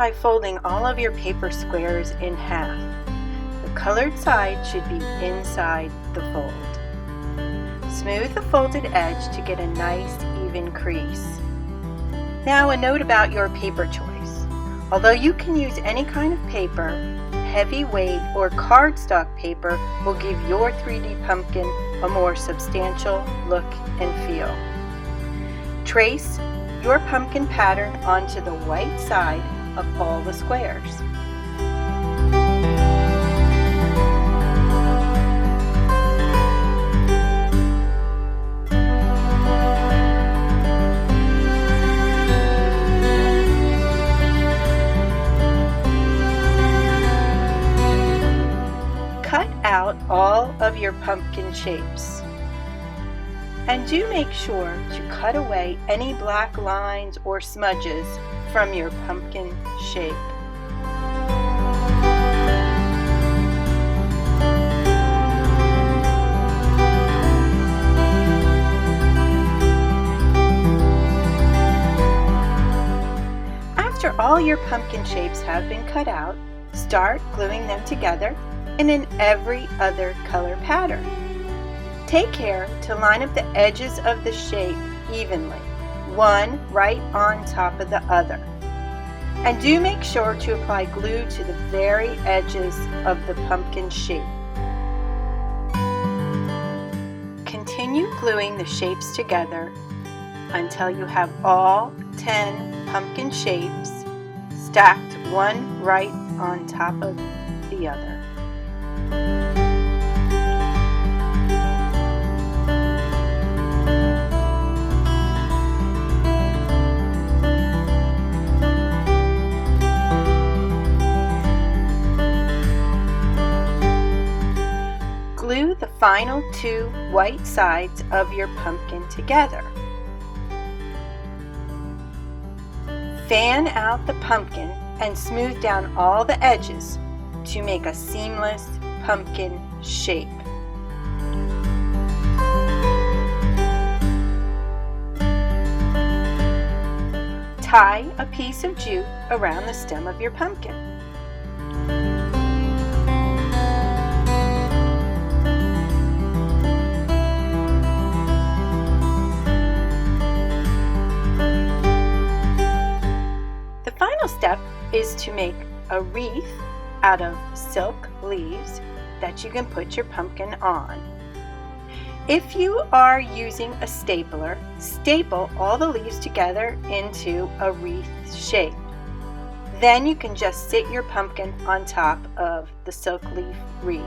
by folding all of your paper squares in half. The colored side should be inside the fold. Smooth the folded edge to get a nice even crease. Now a note about your paper choice. Although you can use any kind of paper, heavyweight or cardstock paper will give your 3D pumpkin a more substantial look and feel. Trace your pumpkin pattern onto the white side of all the squares. Cut out all of your pumpkin shapes. And do make sure to cut away any black lines or smudges from your pumpkin shape. After all your pumpkin shapes have been cut out, start gluing them together in an every other color pattern. Take care to line up the edges of the shape evenly, one right on top of the other. And do make sure to apply glue to the very edges of the pumpkin shape. Continue gluing the shapes together until you have all 10 pumpkin shapes stacked one right on top of the other. Glue the final 2 white sides of your pumpkin together. Fan out the pumpkin and smooth down all the edges to make a seamless pumpkin shape. Tie a piece of jute around the stem of your pumpkin. The final step is to make a wreath out of silk leaves that you can put your pumpkin on. If you are using a stapler, staple all the leaves together into a wreath shape. Then you can just sit your pumpkin on top of the silk leaf wreath.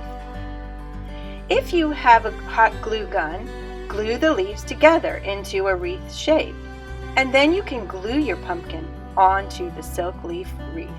If you have a hot glue gun, glue the leaves together into a wreath shape, and then you can glue your pumpkin onto the silk leaf wreath.